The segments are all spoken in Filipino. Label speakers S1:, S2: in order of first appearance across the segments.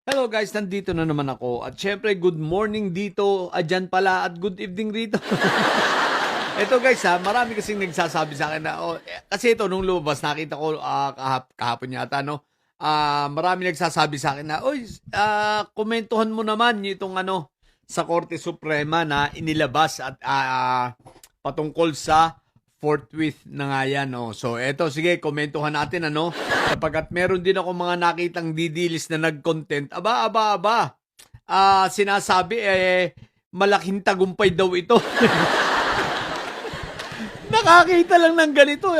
S1: Hello guys, nandito na naman ako. At syempre, good morning dito, dyan pala, at good evening rito. Ito guys marami kasing nagsasabi sa akin na, kasi ito nung lumabas, nakita ko kahapon yata, no? Marami nagsasabi sa akin na, komentuhan mo naman itong sa Korte Suprema na inilabas at patungkol sa forthwith na nga yan, no? So, eto, sige, komentuhan natin, Sapagkat meron din ako mga nakitang didilis na nag-content. Sinasabi, malaking tagumpay daw ito. Nakakita lang ng ganito,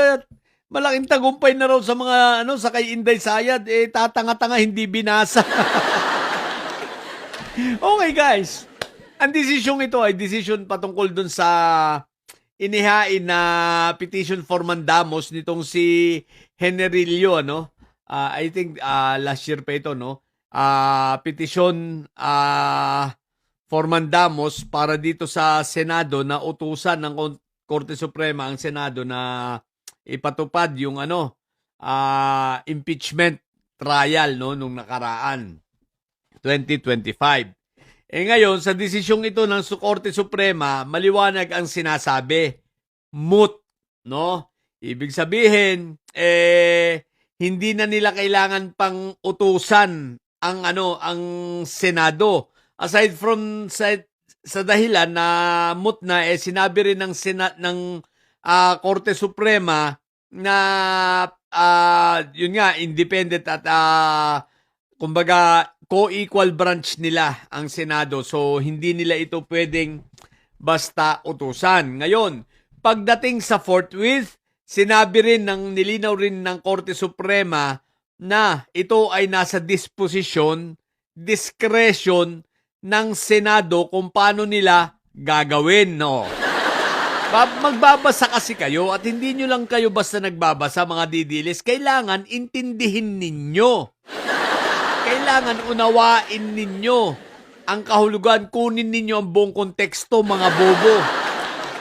S1: malaking tagumpay na raw sa mga, sa kay Inday Sayad, tatanga-tanga, hindi binasa. Okay, guys. Ang decision ito ay decision patungkol dun sa inihain na petition for mandamos nitong si Generillo, I think last year pa ito, petition for mandamos para dito sa Senado na utusan ng Korte Suprema ang Senado na ipatupad yung impeachment trial nung nakaraan 2025. Ngayon, sa desisyong ito ng Korte Suprema, maliwanag ang sinasabi. Moot, no? Ibig sabihin, hindi na nila kailangan pang utusan ang Senado. Aside from sa dahilan na moot na, sinabi rin ng Korte Suprema na yun nga, independent at kumbaga co-equal branch nila ang Senado. So, hindi nila ito pwedeng basta utusan. Ngayon, pagdating sa forthwith, sinabi rin nilinaw rin ng Korte Suprema na ito ay nasa discretion ng Senado kung paano nila gagawin, no? Magbabasa kasi kayo at hindi nyo lang kayo basta nagbabasa, mga didilis. Kailangan intindihin ninyo. Kailangan unawain ninyo ang kahulugan, kunin ninyo ang buong konteksto, mga bobo.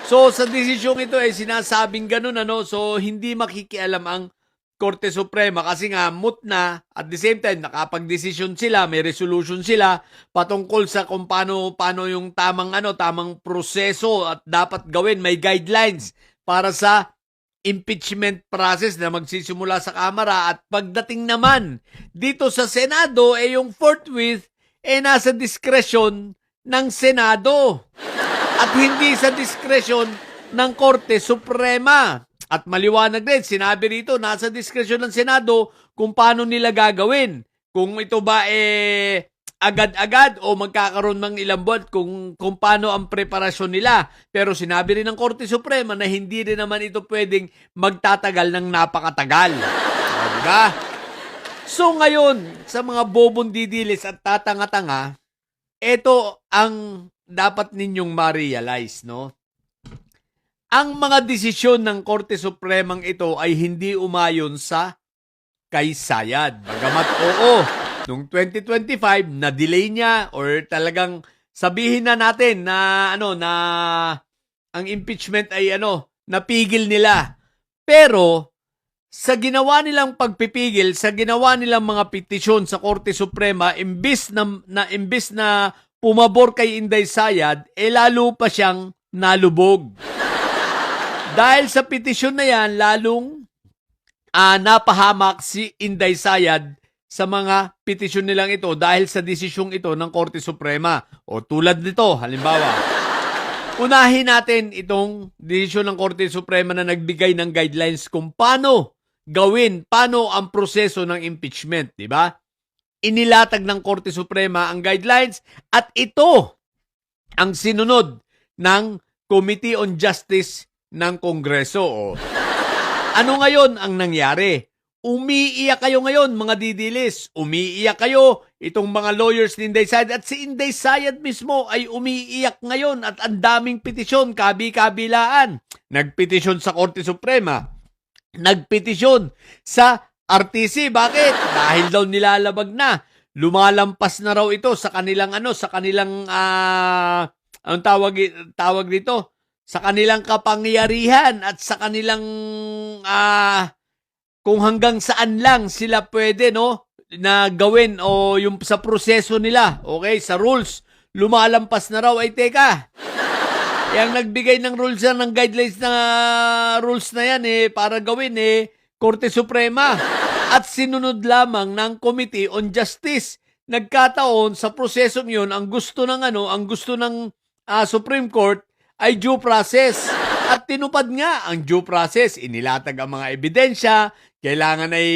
S1: So, sa desisyong ito sinasabing ganun, So, hindi makikialam ang Korte Suprema kasi nga moot na, at the same time, nakapag-desisyon sila, may resolution sila patungkol sa kung paano yung tamang proseso at dapat gawin, may guidelines para sa impeachment process na magsisimula sa Kamara, at pagdating naman dito sa Senado yung forthwith nasa diskresyon ng Senado at hindi sa diskresyon ng Korte Suprema. At maliwanag din, sinabi rito, nasa diskresyon ng Senado kung paano nila gagawin. Kung ito ba agad-agad o magkakaroon ng ilang buwan, kung paano ang preparasyon nila. Pero sinabi rin ng Korte Suprema na hindi rin naman ito pwedeng magtatagal ng napakatagal. Diba? So ngayon, sa mga bobong didilis at tatanga-tanga, ito ang dapat ninyong ma-realize, no? Ang mga desisyon ng Korte Supremang ito ay hindi umayon sa kay Sayad. Bagamat noong 2025 na-delay niya or talagang sabihin na natin na na ang impeachment ay napigil nila. Pero sa ginawa nilang pagpipigil, sa ginawa nilang mga petisyon sa Korte Suprema, imbis na pumabor kay Inday Sayad, lalo pa siyang nalubog. Dahil sa petisyon na yan, lalong napahamak si Inday Sayad sa mga petisyon nilang ito dahil sa desisyong ito ng Korte Suprema. O tulad nito, halimbawa, unahin natin itong desisyon ng Korte Suprema na nagbigay ng guidelines kung paano ang proseso ng impeachment, di ba? Inilatag ng Korte Suprema ang guidelines at ito ang sinunod ng Committee on Justice ng Kongreso. Ano ngayon ang nangyari? Umiiyak kayo ngayon, mga didilis. Umiiyak kayo, itong mga lawyers ni Inday Sayad, at si Inday Sayad mismo ay umiiyak ngayon at ang daming petisyon, kabi-kabilaan. Nagpetisyon sa Korte Suprema. Nagpetisyon sa RTC. Bakit? Dahil daw nilalabag na. Lumalampas na raw ito sa kanilang anong tawag dito? Sa kanilang kapangyarihan at sa kanilang kung hanggang saan lang sila pwede na gawin o yung sa proseso nila, okay, sa rules, lumalampas na raw. Ay teka, ang nagbigay ng rules yan, ng guidelines na rules na yan para gawin Korte Suprema at sinunod lamang ng Committee on Justice. Nagkataon sa prosesong yun, ang gusto ng Supreme Court ay due process. At tinupad nga ang due process. Inilatag ang mga ebidensya, kailangan ay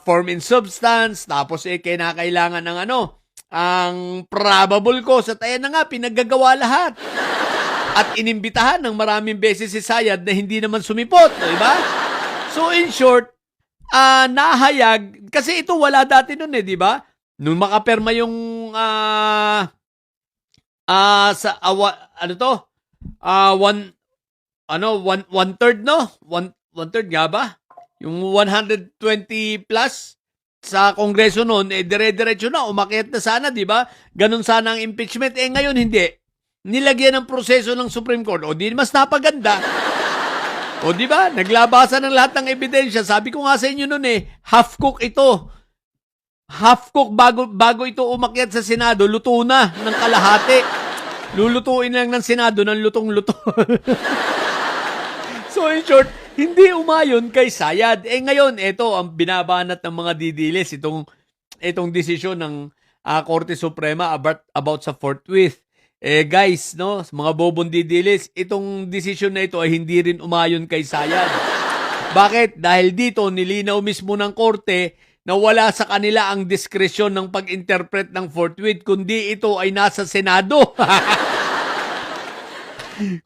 S1: form in substance, tapos kinakailangan ng ang probable cause. At ayan na nga, pinaggagawa lahat. At inimbitahan ng maraming beses si Sayad na hindi naman sumipot, di ba? So in short, nahayag, kasi ito wala dati nun di ba? Nung makaperma yung one third one third nga ba? Yung 120 plus sa Kongreso noon, dire-diretso na, umakyat na sana, di ba? Ganun sana ang impeachment. Ngayon hindi. Nilagyan ng proseso ng Supreme Court. O di mas napaganda. O di ba? Naglabasan ng lahat ng ebidensya. Sabi ko nga sa inyo noon half-cook ito. Half-cook bago ito umakyat sa Senado, luto na ng kalahati. Lulutuin lang ng Senado ng lutong-luto. So in short, hindi umayon kay Sayad. Ngayon, ito ang binabanat ng mga didilis, itong desisyon ng Korte Suprema about sa forthwith. Guys, no, mga bobong didilis, itong desisyon na ito ay hindi rin umayon kay Sayad. Bakit? Dahil dito, nilinaw mismo ng Korte na wala sa kanila ang diskresyon ng pag-interpret ng forthwith, kundi ito ay nasa Senado.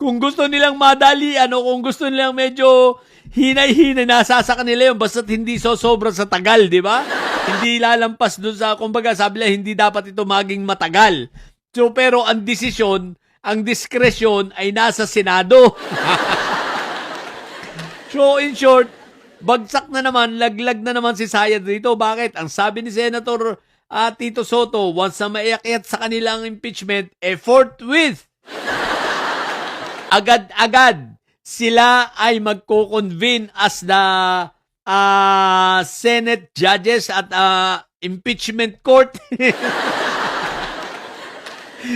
S1: Kung gusto nilang madali, kung gusto nilang medyo hinay-hinay, nasa sa kanila yun, basta't hindi sobra sa tagal, di ba? Hindi lalampas doon sa, kumbaga, sabi nila, hindi dapat ito maging matagal. So, pero ang desisyon, ang diskresyon ay nasa Senado. So, in short, bagsak na naman, laglag na naman si Sayad dito. Bakit? Ang sabi ni Senator Tito Soto, once na maiakyat sa kanilang impeachment, forthwith, agad-agad, sila ay magko-convene as the Senate judges at impeachment court.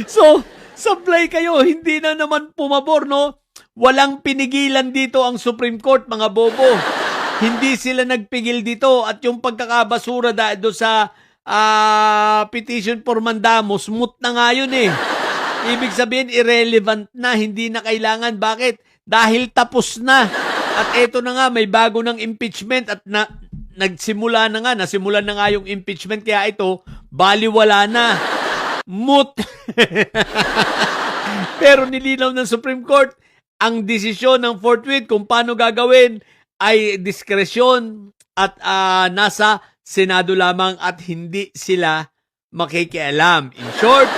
S1: So, sablay kayo, hindi na naman pumabor, no? Walang pinigilan dito ang Supreme Court, mga bobo. Hindi sila nagpigil dito at yung pagkakabasura dahil sa petition for mandamus, smooth na nga yun Ibig sabihin, irrelevant na, hindi na kailangan. Bakit? Dahil tapos na. At eto na nga, may bago ng impeachment at nasimulan na nga yung impeachment. Kaya ito, baliwala na. Moot. Pero nilinaw ng Supreme Court, ang desisyon ng forthwith kung paano gagawin ay diskresyon at nasa Senado lamang at hindi sila makikialam. In short,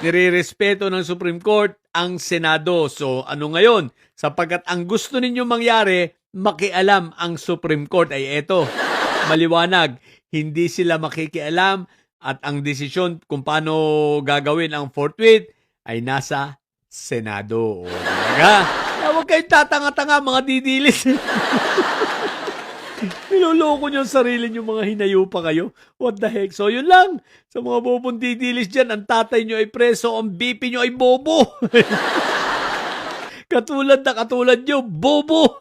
S1: nire-respeto ng Supreme Court ang Senado. So, ano ngayon? Sapagkat ang gusto ninyo mangyari, makialam ang Supreme Court ay eto. Maliwanag, hindi sila makikialam at ang desisyon kung paano gagawin ang forthwith ay nasa Senado. Kaya huwag kayong tatanga-tanga, mga didilis. Niloloko nyo ang sarili nyo, mga hinayo pa kayo. What the heck? So, yun lang. Sa mga bobong didilis dyan, ang tatay nyo ay preso, ang BP nyo ay bobo. katulad nyo, bobo.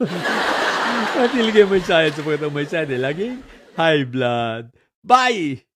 S1: At ilagay may science sa pagkatang may science. Laging high blood. Bye!